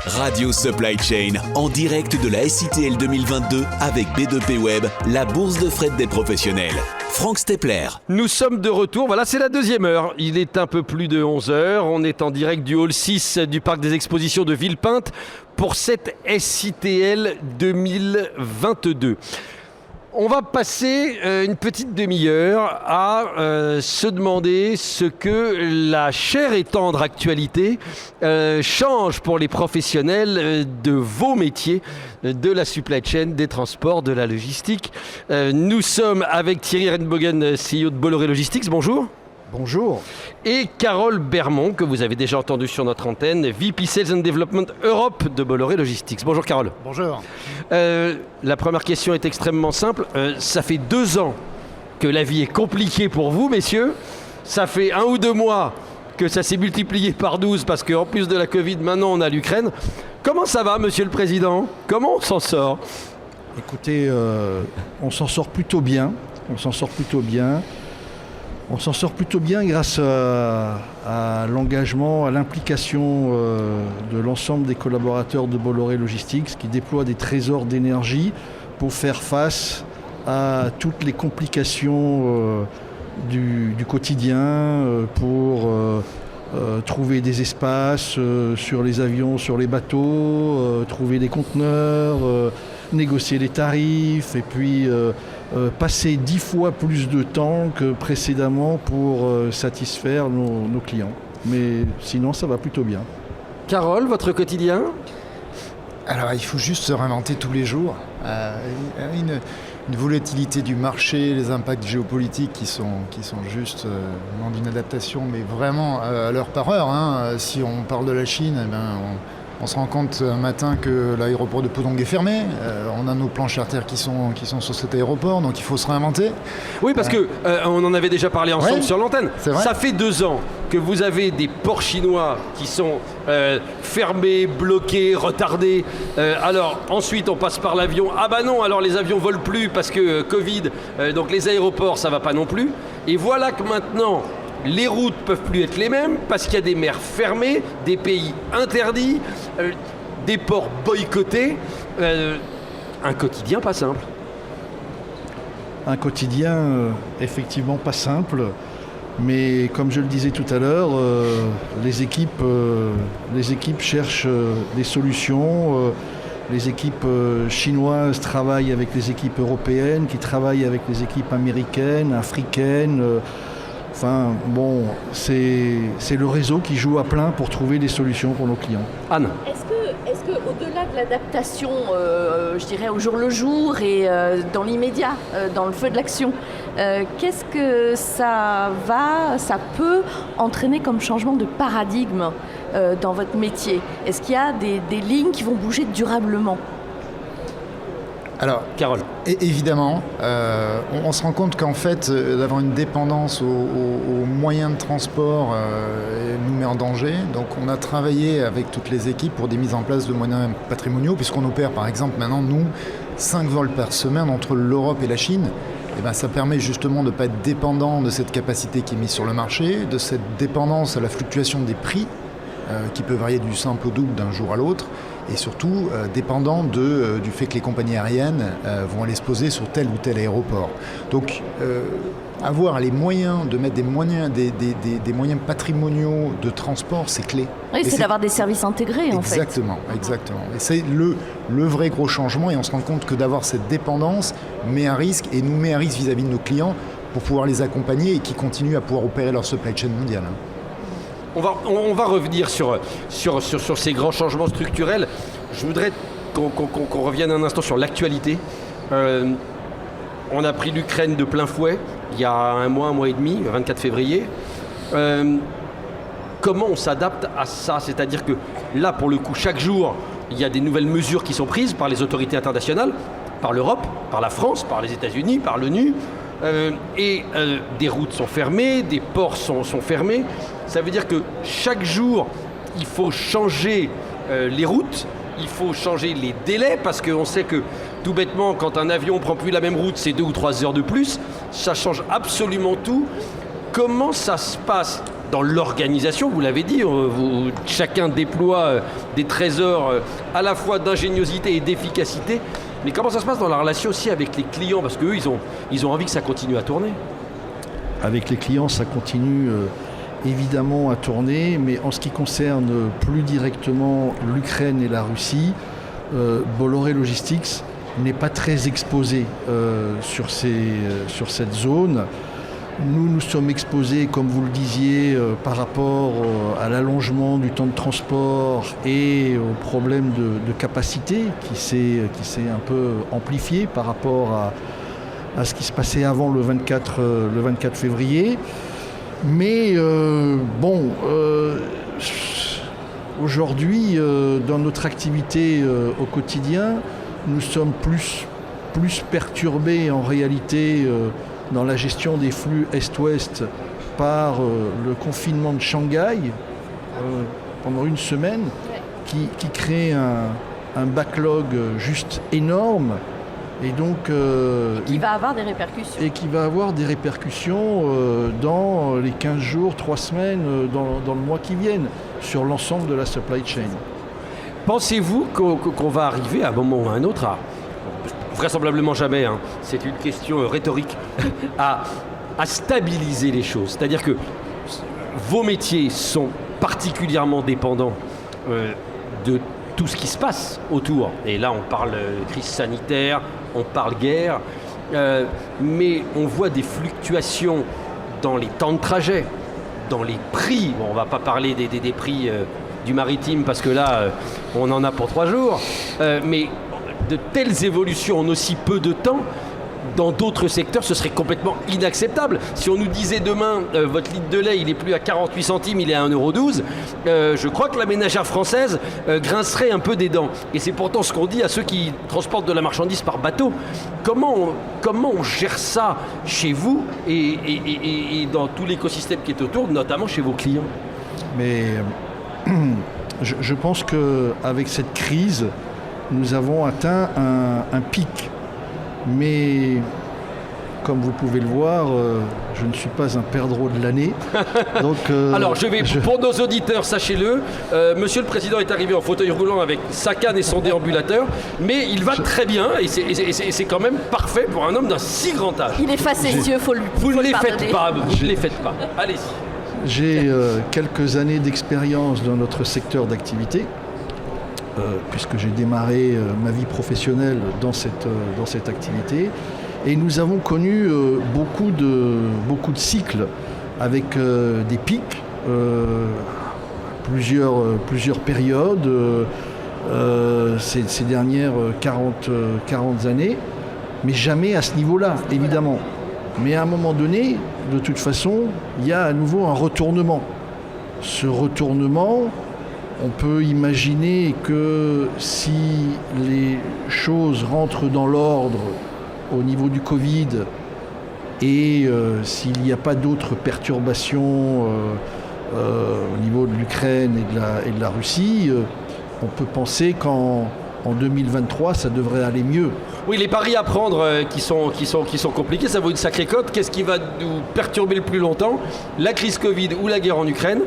Radio Supply Chain, en direct de la SITL 2022 avec B2P Web, la bourse de fret des professionnels. Franck Stepler. Nous sommes de retour, voilà, c'est la deuxième heure. Il est un peu plus de 11h. On est en direct du hall 6 du parc des expositions de Villepinte pour cette SITL 2022. On va passer une petite demi-heure à se demander ce que la chère et tendre actualité change pour les professionnels de vos métiers, de la supply chain, des transports, de la logistique. Nous sommes avec Thierry Renbogen, CEO de Bolloré Logistics. Bonjour. Bonjour. Et Carole Bermond, que vous avez déjà entendu sur notre antenne, VP Sales and Development Europe de Bolloré Logistics. Bonjour Carole. Bonjour. La première question est extrêmement simple. Ça fait 2 ans que la vie est compliquée pour vous, messieurs. Ça fait 1 ou 2 mois que ça s'est multiplié par 12 parce qu'en plus de la Covid, maintenant on a l'Ukraine. Comment ça va, Monsieur le Président? Comment on s'en sort? Écoutez, on s'en sort plutôt bien. On s'en sort plutôt bien grâce à l'engagement, à l'implication de l'ensemble des collaborateurs de Bolloré Logistics qui déploient des trésors d'énergie pour faire face à toutes les complications du quotidien, pour trouver des espaces sur les avions, sur les bateaux, trouver des conteneurs, négocier les tarifs et puis passer 10 fois plus de temps que précédemment pour satisfaire nos clients. Mais sinon, ça va plutôt bien. Carole, votre quotidien? Alors, il faut juste se réinventer tous les jours. Une volatilité du marché, les impacts géopolitiques qui sont juste demandent une adaptation, mais vraiment à l'heure par heure. Si on parle de la Chine, on se rend compte un matin que l'aéroport de Pudong est fermé. On a nos plans charters qui sont sur cet aéroport, donc il faut se réinventer. Oui, parce que on en avait déjà parlé ensemble sur l'antenne. Ça fait 2 ans que vous avez des ports chinois qui sont fermés, bloqués, retardés. Alors ensuite on passe par l'avion. Ah bah non, alors les avions volent plus parce que Covid, donc les aéroports ça va pas non plus. Et voilà que maintenant les routes peuvent plus être les mêmes parce qu'il y a des mers fermées, des pays interdits, des ports boycottés. Un quotidien pas simple. Un quotidien effectivement pas simple, mais comme je le disais tout à l'heure, les équipes cherchent des solutions. Les équipes chinoises travaillent avec les équipes européennes, qui travaillent avec les équipes américaines, africaines. Enfin, bon, c'est le réseau qui joue à plein pour trouver des solutions pour nos clients. Anne. Est-ce que au-delà de l'adaptation, je dirais au jour le jour et dans l'immédiat, dans le feu de l'action, qu'est-ce que ça peut entraîner comme changement de paradigme dans votre métier? Est-ce qu'il y a des lignes qui vont bouger durablement? Alors, Carole. Évidemment, on se rend compte qu'en fait, d'avoir une dépendance aux moyens de transport nous met en danger. Donc, on a travaillé avec toutes les équipes pour des mises en place de moyens patrimoniaux, puisqu'on opère, par exemple, maintenant, nous, 5 vols par semaine entre l'Europe et la Chine. Et ça permet justement de ne pas être dépendant de cette capacité qui est mise sur le marché, de cette dépendance à la fluctuation des prix, qui peut varier du simple au double d'un jour à l'autre. Et surtout dépendant du fait que les compagnies aériennes vont aller se poser sur tel ou tel aéroport. Donc avoir les moyens de mettre des moyens patrimoniaux de transport, c'est clé. Oui, c'est d'avoir des services intégrés en fait. Exactement. Et c'est le vrai gros changement, et on se rend compte que d'avoir cette dépendance met un risque, et nous met un risque vis-à-vis de nos clients pour pouvoir les accompagner et qui continuent à pouvoir opérer leur supply chain mondiale. On va revenir sur ces grands changements structurels. Je voudrais qu'on revienne un instant sur l'actualité. On a pris l'Ukraine de plein fouet il y a un mois et demi, le 24 février. Comment on s'adapte à ça? C'est-à-dire que là, pour le coup, chaque jour, il y a des nouvelles mesures qui sont prises par les autorités internationales, par l'Europe, par la France, par les États-Unis, par l'ONU. Des routes sont fermées, des ports sont fermés. Ça veut dire que chaque jour, il faut changer les routes, il faut changer les délais, parce qu'on sait que tout bêtement, quand un avion ne prend plus la même route, c'est 2 ou 3 heures de plus. Ça change absolument tout. Comment ça se passe dans l'organisation, vous l'avez dit, chacun déploie des trésors à la fois d'ingéniosité et d'efficacité. Mais comment ça se passe dans la relation aussi avec les clients? Parce qu'eux, ils ont envie que ça continue à tourner. Avec les clients, ça continue évidemment à tourner, mais en ce qui concerne plus directement l'Ukraine et la Russie, Bolloré Logistics n'est pas très exposé sur cette zone. Nous sommes exposés, comme vous le disiez, par rapport à l'allongement du temps de transport et au problème de capacité qui s'est un peu amplifié par rapport à ce qui se passait avant le 24 février. Mais aujourd'hui, dans notre activité au quotidien, nous sommes plus perturbés en réalité dans la gestion des flux Est-Ouest par le confinement de Shanghai pendant une semaine qui crée un backlog juste énorme et donc qui va avoir des répercussions. Et qui va avoir des répercussions dans les 15 jours, 3 semaines, dans le mois qui viennent, sur l'ensemble de la supply chain. Pensez-vous qu'on va arriver à un moment ou à un autre vraisemblablement jamais, hein, c'est une question rhétorique, à stabiliser les choses? C'est-à-dire que vos métiers sont particulièrement dépendants de tout ce qui se passe autour. Et là, on parle crise sanitaire, on parle guerre, mais on voit des fluctuations dans les temps de trajet, dans les prix. Bon, on ne va pas parler des prix du maritime parce que là, on en a pour 3 jours, mais de telles évolutions en aussi peu de temps, dans d'autres secteurs, ce serait complètement inacceptable. Si on nous disait demain, votre litre de lait, il n'est plus à 48 centimes, il est à 1,12 €, je crois que la ménagère française grincerait un peu des dents. Et c'est pourtant ce qu'on dit à ceux qui transportent de la marchandise par bateau. Comment on gère ça chez vous et dans tout l'écosystème qui est autour, notamment chez vos clients? Mais je pense qu'avec cette crise, nous avons atteint un pic. Mais comme vous pouvez le voir, je ne suis pas un perdreau de l'année. Donc, alors, pour nos auditeurs, sachez-le, Monsieur le Président est arrivé en fauteuil roulant avec sa canne et son déambulateur, mais il va très bien et c'est quand même parfait pour un homme d'un si grand âge. Il est facétieux, faut le Vous ne les pardonner. faites pas, vous ne les faites pas. Allez-y. J'ai quelques années d'expérience dans notre secteur d'activité, puisque j'ai démarré ma vie professionnelle dans cette activité. Et nous avons connu beaucoup de cycles avec des pics, plusieurs périodes ces dernières 40 années, mais jamais à ce niveau-là, évidemment. Mais à un moment donné, de toute façon, il y a à nouveau un retournement. Ce retournement, on peut imaginer que si les choses rentrent dans l'ordre au niveau du Covid et s'il n'y a pas d'autres perturbations au niveau de l'Ukraine et de la Russie, on peut penser qu'en 2023, ça devrait aller mieux. Oui, les paris à prendre qui sont compliqués, ça vaut une sacrée cote. Qu'est-ce qui va nous perturber le plus longtemps? La crise Covid ou la guerre en Ukraine?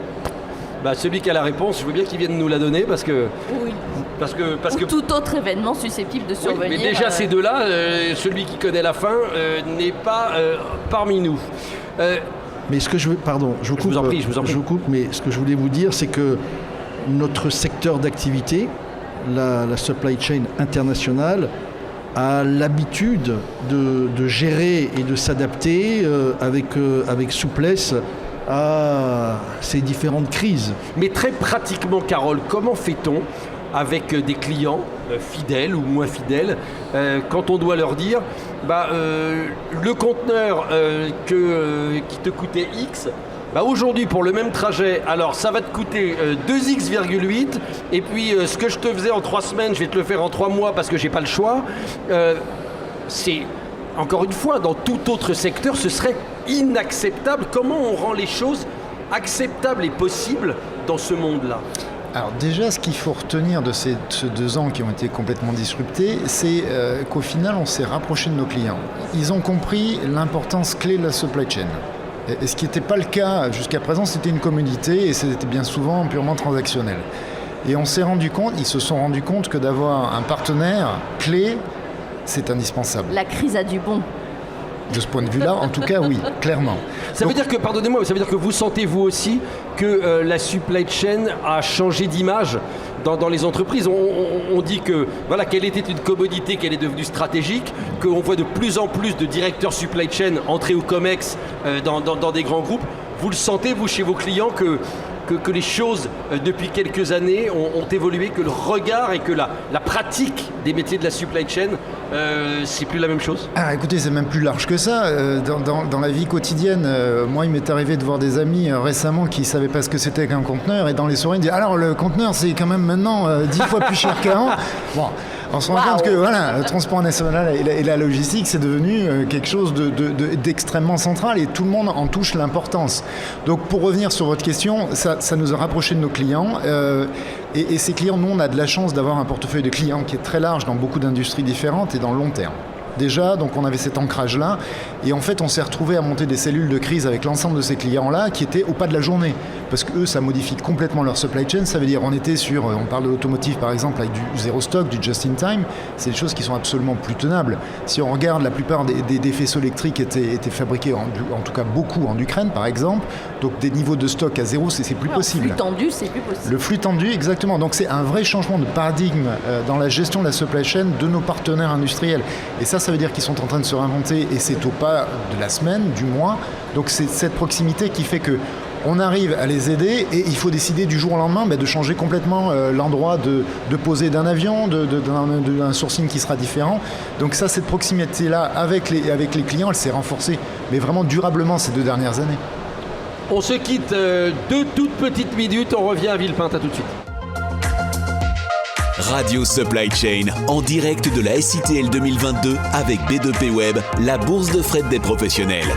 Celui qui a la réponse, je veux bien qu'il vienne nous la donner parce que... Oui. Parce que tout autre événement susceptible de survenir. Oui, mais déjà ces deux-là, celui qui connaît la fin n'est pas parmi nous. Mais ce que je veux... Pardon, je vous coupe, mais ce que je voulais vous dire, c'est que notre secteur d'activité, la supply chain internationale, a l'habitude de gérer et de s'adapter avec souplesse à ces différentes crises. Mais très pratiquement, Carole, comment fait-on avec des clients fidèles ou moins fidèles quand on doit leur dire le conteneur qui te coûtait X, aujourd'hui pour le même trajet, alors ça va te coûter 2x,8 et puis ce que je te faisais en 3 semaines, je vais te le faire en 3 mois parce que j'ai pas le choix. C'est encore une fois, dans tout autre secteur, ce serait inacceptable. Comment on rend les choses acceptables et possibles dans ce monde-là? Alors déjà, ce qu'il faut retenir de ces 2 ans qui ont été complètement disruptés, c'est qu'au final, on s'est rapproché de nos clients. Ils ont compris l'importance clé de la supply chain. Et ce qui n'était pas le cas jusqu'à présent, c'était une commodité et c'était bien souvent purement transactionnel. Et ils se sont rendus compte que d'avoir un partenaire clé, c'est indispensable. La crise a du bon. De ce point de vue-là, en tout cas, oui, clairement. Ça veut dire que, pardonnez-moi, ça veut dire que vous sentez vous aussi que la supply chain a changé d'image dans les entreprises. On dit que voilà, qu'elle était une commodité, qu'elle est devenue stratégique, qu'on voit de plus en plus de directeurs supply chain entrer au COMEX dans des grands groupes. Vous le sentez, vous, chez vos clients, que les choses, depuis quelques années, ont évolué, que le regard et que la pratique des métiers de la supply chain, c'est plus la même chose? Écoutez, c'est même plus large que ça. Dans la vie quotidienne, moi, il m'est arrivé de voir des amis récemment qui ne savaient pas ce que c'était qu'un conteneur, et dans les soirées, ils me disaient « Alors, le conteneur, c'est quand même maintenant 10 fois plus cher qu'avant ». Bon, on se rend compte que le transport national et la logistique, c'est devenu quelque chose d'extrêmement central et tout le monde en touche l'importance. Donc pour revenir sur votre question, ça nous a rapprochés de nos clients et ces clients, nous on a de la chance d'avoir un portefeuille de clients qui est très large dans beaucoup d'industries différentes et dans le long terme. Déjà, donc on avait cet ancrage-là, et en fait on s'est retrouvé à monter des cellules de crise avec l'ensemble de ces clients-là qui étaient au pas de la journée, parce qu'eux ça modifie complètement leur supply chain. Ça veut dire on parle de l'automotive par exemple avec du zéro stock, du just in time, c'est des choses qui sont absolument plus tenables. Si on regarde, la plupart des faisceaux électriques étaient fabriqués en tout cas beaucoup en Ukraine par exemple, donc des niveaux de stock à zéro c'est plus possible. Le flux tendu, c'est plus possible. Le flux tendu, exactement, donc c'est un vrai changement de paradigme dans la gestion de la supply chain de nos partenaires industriels, et ça veut dire qu'ils sont en train de se réinventer, et c'est au pas de la semaine, du mois. Donc c'est cette proximité qui fait que on arrive à les aider, et il faut décider du jour au lendemain de changer complètement l'endroit de poser d'un avion, d'un sourcing qui sera différent. Donc ça, cette proximité-là avec les clients, elle s'est renforcée, mais vraiment durablement ces 2 dernières années. On se quitte 2 toutes petites minutes, on revient à Villepinte, à tout de suite. Radio Supply Chain, en direct de la SITL 2022 avec B2P Web, la bourse de fret des professionnels.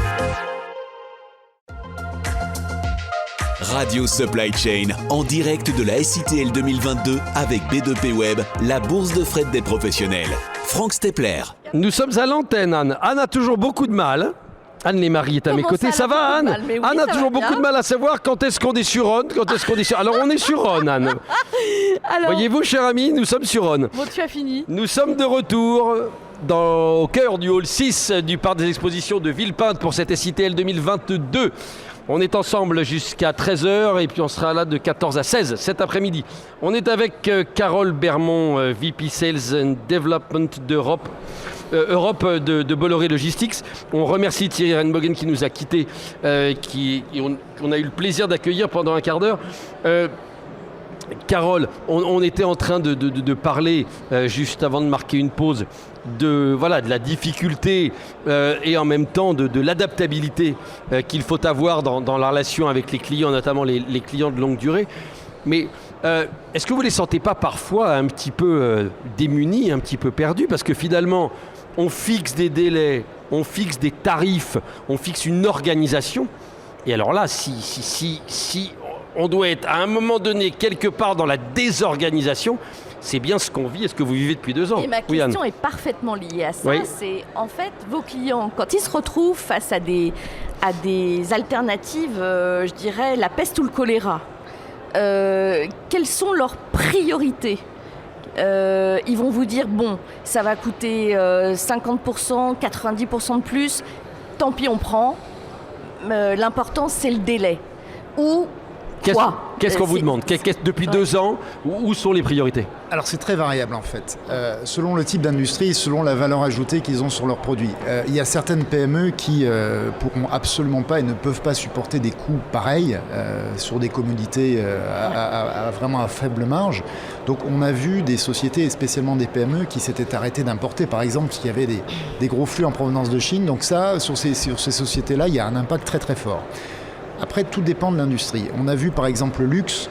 Radio Supply Chain, en direct de la SITL 2022 avec B2P Web, la bourse de fret des professionnels. Franck Stepler. Nous sommes à l'antenne, Anne. Anne a toujours beaucoup de mal. Anne Lémarie est à mes côtés. Ça va, Anne? Oui, Anne a toujours beaucoup de mal à savoir quand est-ce qu'on est sur On, Alors, on est sur On, Anne. Alors, voyez-vous, cher ami, nous sommes sur On. Bon, tu as fini. Nous sommes de retour au cœur du hall 6 du parc des expositions de Villepinte pour cette SITL 2022. On est ensemble jusqu'à 13h et puis on sera là de 14 à 16 cet après-midi. On est avec Carole Bermond, VP Sales and Development d'Europe. De Bolloré Logistics. On remercie Thierry Renbogen qui nous a quittés, qu'on a eu le plaisir d'accueillir pendant un quart d'heure. Carole, on était en train de parler, juste avant de marquer une pause, de la difficulté et en même temps de l'adaptabilité qu'il faut avoir dans la relation avec les clients, notamment les clients de longue durée. Mais est-ce que vous ne les sentez pas parfois un petit peu démunis, un petit peu perdus? Parce que finalement, on fixe des délais, on fixe des tarifs, on fixe une organisation. Et alors là, si on doit être à un moment donné quelque part dans la désorganisation, c'est bien ce qu'on vit et ce que vous vivez depuis 2 ans. Et ma question est parfaitement liée à ça. Oui. C'est en fait vos clients, quand ils se retrouvent face à des alternatives, je dirais la peste ou le choléra, quelles sont leurs priorités? Ils vont vous dire, bon, ça va coûter 50%, 90% de plus, tant pis on prend, l'important c'est le délai. Ou quoi? Qu'est-ce qu'on vous demande? Depuis 2 ans, où sont les priorités? Alors c'est très variable en fait, selon le type d'industrie, selon la valeur ajoutée qu'ils ont sur leurs produits. Il y a certaines PME qui pourront absolument pas et ne peuvent pas supporter des coûts pareils sur des commodités vraiment à faible marge. Donc on a vu des sociétés, et spécialement des PME, qui s'étaient arrêtées d'importer, par exemple, parce qu'il y avait des gros flux en provenance de Chine. Donc ça, sur ces sociétés-là, il y a un impact très très fort. Après, tout dépend de l'industrie. On a vu par exemple le luxe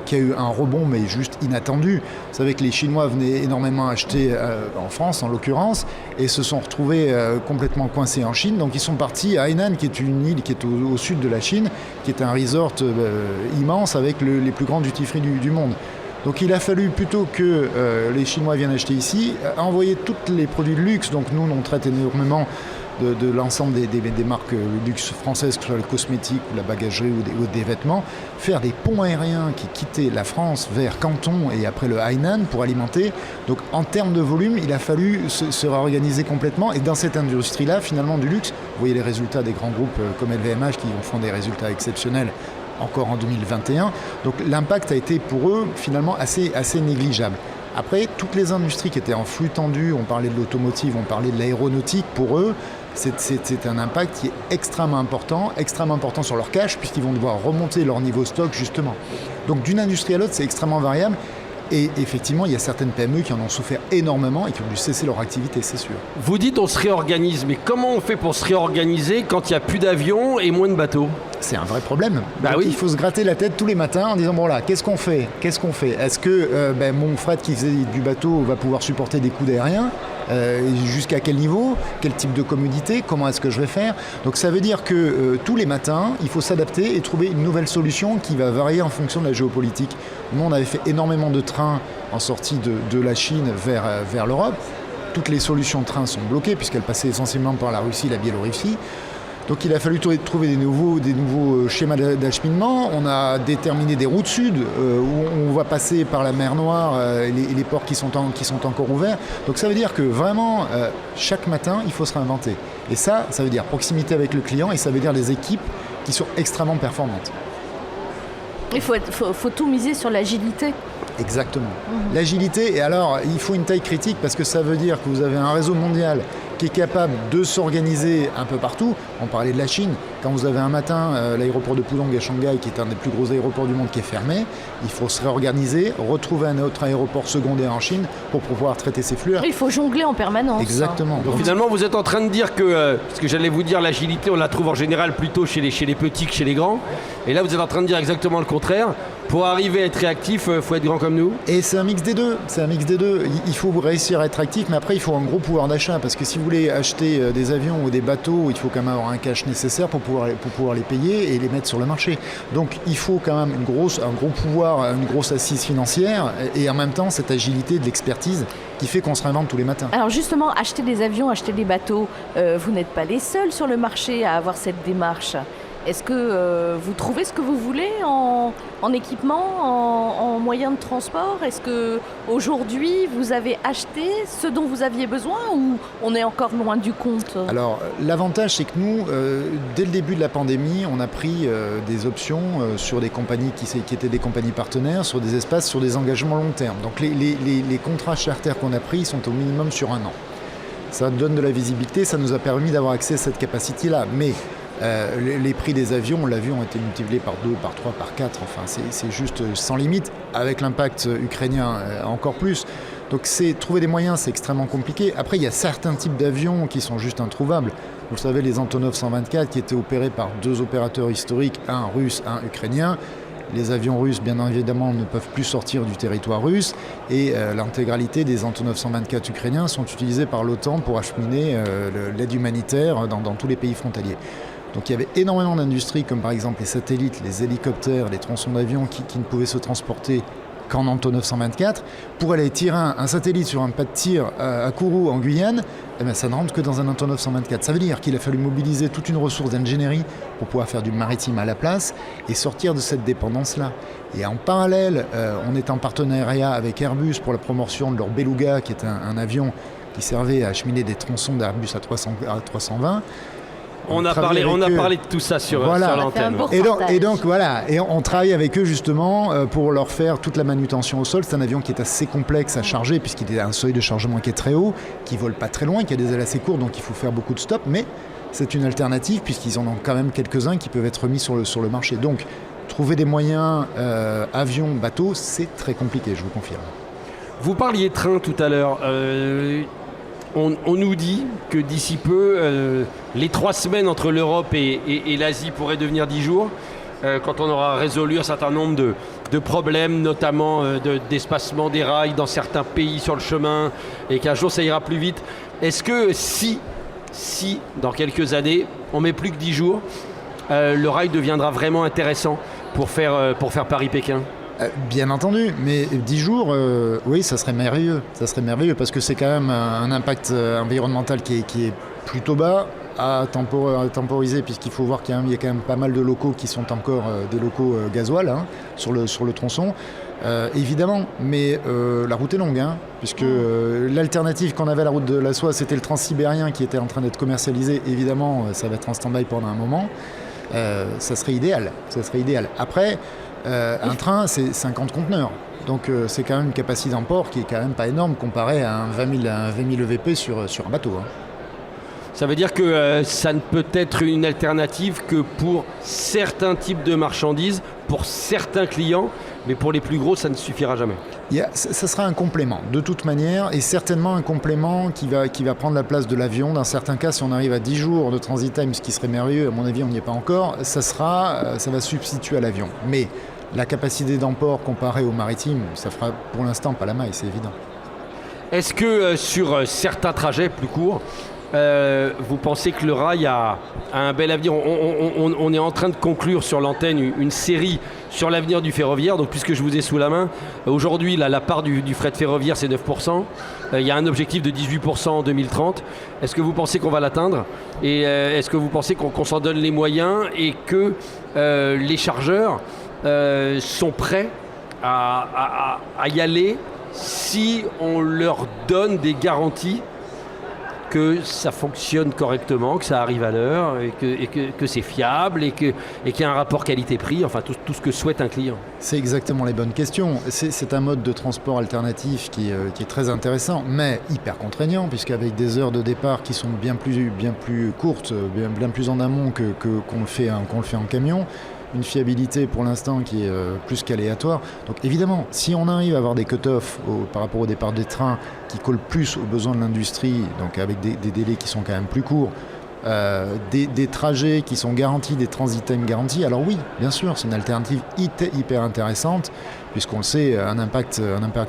qui a eu un rebond mais juste inattendu. Vous savez que les Chinois venaient énormément acheter en France en l'occurrence et se sont retrouvés complètement coincés en Chine. Donc ils sont partis à Hainan, qui est une île qui est au sud de la Chine, qui est un resort immense avec les plus grands duty-free du monde. Donc il a fallu, plutôt que les Chinois viennent acheter ici, envoyer tous les produits de luxe. Donc nous on traite énormément de l'ensemble des marques luxe françaises, que ce soit le cosmétique ou la bagagerie ou des vêtements, faire des ponts aériens qui quittaient la France vers Canton et après le Hainan pour alimenter. Donc en termes de volume, il a fallu se réorganiser complètement. Et dans cette industrie-là, finalement, du luxe, vous voyez les résultats des grands groupes comme LVMH qui font des résultats exceptionnels encore en 2021. Donc l'impact a été pour eux finalement assez négligeable. Après, toutes les industries qui étaient en flux tendu, on parlait de l'automotive, on parlait de l'aéronautique, pour eux, c'est un impact qui est extrêmement important sur leur cash, puisqu'ils vont devoir remonter leur niveau stock justement. Donc d'une industrie à l'autre, c'est extrêmement variable. Et effectivement, il y a certaines PME qui en ont souffert énormément et qui ont dû cesser leur activité, c'est sûr. Vous dites on se réorganise, mais comment on fait pour se réorganiser quand il n'y a plus d'avions et moins de bateaux ? C'est un vrai problème. Bah oui. Il faut se gratter la tête tous les matins en disant bon là, qu'est-ce qu'on fait ? Est-ce que mon fret qui faisait du bateau va pouvoir supporter des coûts d'aérien ? Jusqu'à quel niveau ? Quel type de commodité ? Comment est-ce que je vais faire ? Donc ça veut dire que tous les matins, il faut s'adapter et trouver une nouvelle solution qui va varier en fonction de la géopolitique. Nous, on avait fait énormément de trains en sortie de la Chine vers l'Europe. Toutes les solutions de train sont bloquées puisqu'elles passaient essentiellement par la Russie et la Biélorussie. Donc il a fallu trouver des nouveaux schémas d'acheminement. On a déterminé des routes sud où on va passer par la mer Noire et les ports qui sont encore ouverts. Donc ça veut dire que vraiment, chaque matin, il faut se réinventer. Et ça veut dire proximité avec le client et ça veut dire des équipes qui sont extrêmement performantes. Il faut tout miser sur l'agilité. Exactement. L'agilité, et alors il faut une taille critique parce que ça veut dire que vous avez un réseau mondial qui est capable de s'organiser un peu partout. On parlait de la Chine. Quand vous avez un matin l'aéroport de Pudong à Shanghai, qui est un des plus gros aéroports du monde, qui est fermé, il faut se réorganiser, retrouver un autre aéroport secondaire en Chine pour pouvoir traiter ces flux. Il faut jongler en permanence. Exactement. Donc finalement, vous êtes en train de dire que, parce que j'allais vous dire, l'agilité, on la trouve en général plutôt chez les petits que chez les grands. Et là, vous êtes en train de dire exactement le contraire. Pour arriver à être réactif, il faut être grand comme nous. Et c'est un mix des deux. Il faut réussir à être actif, mais après, il faut un gros pouvoir d'achat. Parce que si vous voulez acheter des avions ou des bateaux, il faut quand même avoir un cash nécessaire pour pouvoir les payer et les mettre sur le marché. Donc, il faut quand même un gros pouvoir, une grosse assise financière et en même temps, cette agilité de l'expertise qui fait qu'on se réinvente tous les matins. Alors justement, acheter des avions, acheter des bateaux, vous n'êtes pas les seuls sur le marché à avoir cette démarche. Est-ce que vous trouvez ce que vous voulez en équipement, en moyens de transport ? Est-ce qu'aujourd'hui, vous avez acheté ce dont vous aviez besoin ou on est encore loin du compte ? Alors, l'avantage, c'est que nous, dès le début de la pandémie, on a pris des options sur des compagnies qui étaient des compagnies partenaires, sur des espaces, sur des engagements long terme. Donc, les contrats charter qu'on a pris sont au minimum sur 1 an. Ça donne de la visibilité, ça nous a permis d'avoir accès à cette capacité-là. Mais les prix des avions, on l'a vu, ont été multipliés par 2, par 3, par 4. Enfin, c'est juste sans limite. Avec l'impact ukrainien, encore plus. Donc, trouver des moyens, c'est extrêmement compliqué. Après, il y a certains types d'avions qui sont juste introuvables. Vous le savez, les Antonov 124 qui étaient opérés par 2 opérateurs historiques, un russe, un ukrainien. Les avions russes, bien évidemment, ne peuvent plus sortir du territoire russe et l'intégralité des Antonov 124 ukrainiens sont utilisés par l'OTAN pour acheminer l'aide humanitaire dans tous les pays frontaliers. Donc il y avait énormément d'industries comme par exemple les satellites, les hélicoptères, les tronçons d'avions qui ne pouvaient se transporter qu'en Antonov 124. Pour aller tirer un satellite sur un pas de tir à Kourou en Guyane, ça ne rentre que dans un Antonov 124. Ça veut dire qu'il a fallu mobiliser toute une ressource d'ingénierie pour pouvoir faire du maritime à la place et sortir de cette dépendance-là. Et en parallèle, on est en partenariat avec Airbus pour la promotion de leur Beluga, qui est un avion qui servait à acheminer des tronçons d'Airbus à 320. On a parlé de tout ça sur l'antenne. Et donc voilà, et on travaille avec eux justement pour leur faire toute la manutention au sol. C'est un avion qui est assez complexe à charger puisqu'il a un seuil de chargement qui est très haut, qui vole pas très loin, qui a des ailes assez courtes, donc il faut faire beaucoup de stops, mais c'est une alternative puisqu'ils en ont quand même quelques-uns qui peuvent être mis sur le marché. Donc trouver des moyens avions, bateaux, c'est très compliqué, je vous confirme. Vous parliez train tout à l'heure. On nous dit que d'ici peu, les 3 semaines entre l'Europe et l'Asie pourraient devenir 10 jours, quand on aura résolu un certain nombre de problèmes, notamment d'espacement des rails dans certains pays sur le chemin, et qu'un jour ça ira plus vite. Est-ce que si dans quelques années, on met plus que 10 jours, le rail deviendra vraiment intéressant pour faire Paris-Pékin ? Bien entendu, mais 10 jours, oui, ça serait merveilleux. Ça serait merveilleux parce que c'est quand même un impact environnemental qui est plutôt bas. à temporiser, puisqu'il faut voir qu'il y a quand même pas mal de locaux qui sont encore des locaux gasoil sur le tronçon. Évidemment, mais la route est longue, puisque l'alternative qu'on avait à la route de la soie, c'était le transsibérien qui était en train d'être commercialisé. Évidemment, ça va être en stand-by pendant un moment. Ça serait idéal. Après, un train, c'est 50 conteneurs. Donc c'est quand même une capacité d'emport qui est quand même pas énorme comparé à un 20 000 EVP sur un bateau. Ça veut dire que ça ne peut être une alternative que pour certains types de marchandises, pour certains clients, mais pour les plus gros, ça ne suffira jamais. Ça sera un complément, de toute manière, et certainement un complément qui va prendre la place de l'avion. Dans certains cas, si on arrive à 10 jours de transit time, ce qui serait merveilleux, à mon avis, on n'y est pas encore, ça va substituer à l'avion. Mais la capacité d'emport comparée au maritime, ça fera pour l'instant pas la maille, c'est évident. Est-ce que sur certains trajets plus courts, vous pensez que le rail a un bel avenir? On est en train de conclure sur l'antenne une série sur l'avenir du ferroviaire. Donc puisque je vous ai sous la main, aujourd'hui la part du fret ferroviaire c'est 9%. Il y a un objectif de 18% en 2030. Est-ce que vous pensez qu'on va l'atteindre? Et est-ce que vous pensez qu'on s'en donne les moyens et que les chargeurs sont prêts à y aller si on leur donne des garanties que ça fonctionne correctement, que ça arrive à l'heure, et que c'est fiable, et qu'il y a un rapport qualité-prix, enfin tout ce que souhaite un client? C'est exactement les bonnes questions. C'est un mode de transport alternatif qui est très intéressant, mais hyper contraignant, puisqu'avec des heures de départ qui sont bien plus courtes, bien plus en amont qu'on le fait en camion, une fiabilité pour l'instant qui est plus qu'aléatoire. Donc évidemment, si on arrive à avoir des cut-offs par rapport au départ des trains qui collent plus aux besoins de l'industrie, donc avec des délais qui sont quand même plus courts, des trajets qui sont garantis, des transit time garantis, alors oui, bien sûr, c'est une alternative hyper intéressante, puisqu'on le sait, un impact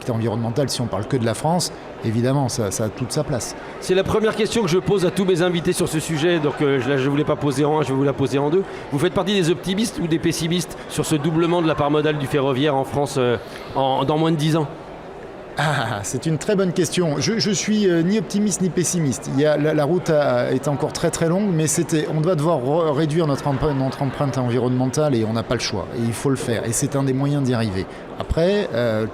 environnemental, si on parle que de la France, évidemment, ça a toute sa place. C'est la première question que je pose à tous mes invités sur ce sujet, donc là je ne voulais pas poser en un, je vais vous la poser en deux. Vous faites partie des optimistes ou des pessimistes sur ce doublement de la part modale du ferroviaire en France dans moins de 10 ans? C'est une très bonne question. Je suis ni optimiste ni pessimiste. La route est encore très très longue, mais on doit devoir réduire notre empreinte environnementale et on n'a pas le choix. Et il faut le faire. Et c'est un des moyens d'y arriver. Après,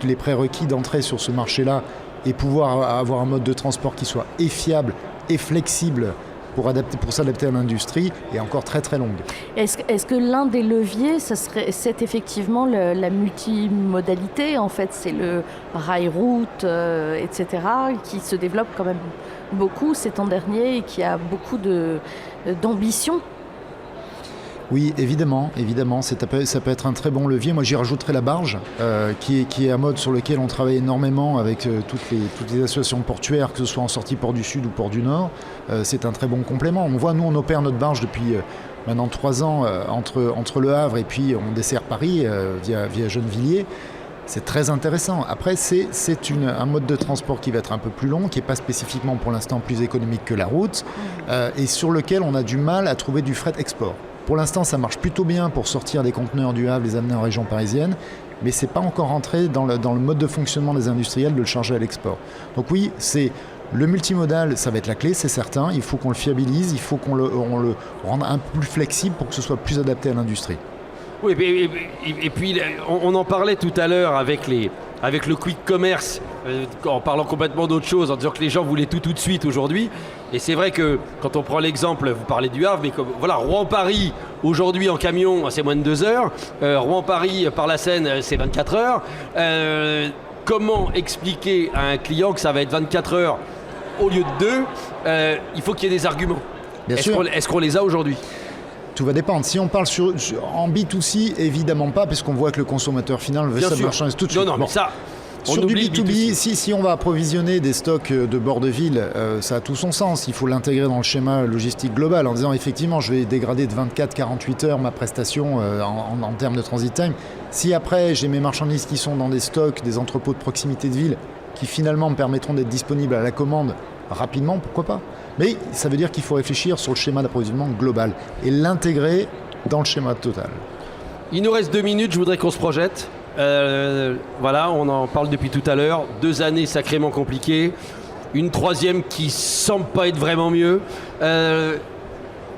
les prérequis d'entrée sur ce marché-là et pouvoir avoir un mode de transport qui soit fiable et flexible pour s'adapter à l'industrie est encore très très longue. Est-ce que l'un des leviers, c'est effectivement la multimodalité, en fait, c'est le rail-route, etc., qui se développe quand même beaucoup ces temps derniers et qui a beaucoup d'ambition? Oui, évidemment, ça peut être un très bon levier. Moi, j'y rajouterai la barge, qui est un mode sur lequel on travaille énormément avec toutes les associations portuaires, que ce soit en sortie port du Sud ou port du Nord. C'est un très bon complément. On voit, nous, on opère notre barge depuis maintenant 3 ans entre Le Havre et puis on dessert Paris via Gennevilliers. C'est très intéressant. Après, c'est un mode de transport qui va être un peu plus long, qui n'est pas spécifiquement pour l'instant plus économique que la route, et sur lequel on a du mal à trouver du fret export. Pour l'instant, ça marche plutôt bien pour sortir des conteneurs du Havre, les amener en région parisienne, mais ce n'est pas encore rentré dans le mode de fonctionnement des industriels de le charger à l'export. Donc oui, le multimodal, ça va être la clé, c'est certain. Il faut qu'on le fiabilise, il faut qu'on le rende un peu plus flexible pour que ce soit plus adapté à l'industrie. Oui, et puis on en parlait tout à l'heure avec le quick commerce, en parlant complètement d'autre chose, en disant que les gens voulaient tout de suite aujourd'hui. Et c'est vrai que quand on prend l'exemple, vous parlez du Havre, mais voilà, Rouen-Paris, aujourd'hui en camion, c'est moins de 2 heures. Rouen-Paris par la Seine, c'est 24 heures. Comment expliquer à un client que ça va être 24 heures au lieu de 2? Il faut qu'il y ait des arguments. Est-ce qu'on les a aujourd'hui? Tout va dépendre. Si on parle en B2C, évidemment pas, parce qu'on voit que le consommateur final veut sa marchandise tout de suite. Non, mais ça, sur du B2B, si on va approvisionner des stocks de bord de ville, ça a tout son sens. Il faut l'intégrer dans le schéma logistique global en disant effectivement, je vais dégrader de 24-48 heures ma prestation en termes de transit time. Si après, j'ai mes marchandises qui sont dans des stocks, des entrepôts de proximité de ville, qui finalement me permettront d'être disponibles à la commande rapidement, pourquoi pas? Mais ça veut dire qu'il faut réfléchir sur le schéma d'approvisionnement global et l'intégrer dans le schéma total. Il nous reste 2 minutes, je voudrais qu'on se projette. Voilà, on en parle depuis tout à l'heure. 2 années sacrément compliquées. Une 3e qui semble pas être vraiment mieux.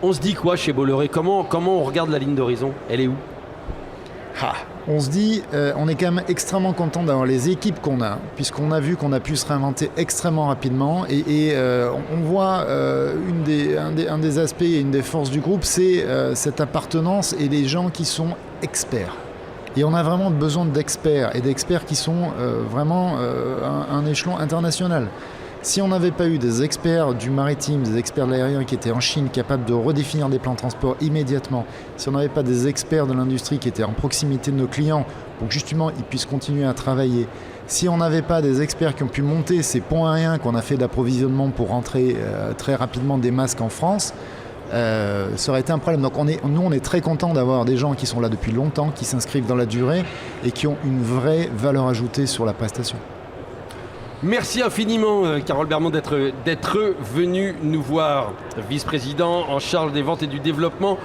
On se dit quoi chez Bolloré ? Comment on regarde la ligne d'horizon ? Elle est où ? On se dit, on est quand même extrêmement content d'avoir les équipes qu'on a, puisqu'on a vu qu'on a pu se réinventer extrêmement rapidement. Et on voit un des aspects et une des forces du groupe, c'est cette appartenance et les gens qui sont experts. Et on a vraiment besoin d'experts, et d'experts qui sont vraiment un échelon international. Si on n'avait pas eu des experts du maritime, des experts de l'aérien qui étaient en Chine, capables de redéfinir des plans de transport immédiatement, si on n'avait pas des experts de l'industrie qui étaient en proximité de nos clients pour que justement ils puissent continuer à travailler, si on n'avait pas des experts qui ont pu monter ces ponts aériens qu'on a fait d'approvisionnement pour rentrer très rapidement des masques en France, ça aurait été un problème. Donc nous on est très contents d'avoir des gens qui sont là depuis longtemps, qui s'inscrivent dans la durée et qui ont une vraie valeur ajoutée sur la prestation. Merci infiniment, Carole Bermond, d'être venu nous voir, vice-président en charge des ventes et du développement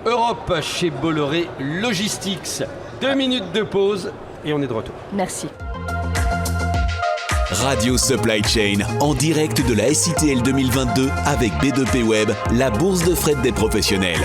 Europe chez Bolloré Logistics. 2 minutes de pause et on est de retour. Merci. Radio Supply Chain, en direct de la SITL 2022 avec B2P Web, la bourse de fret des professionnels.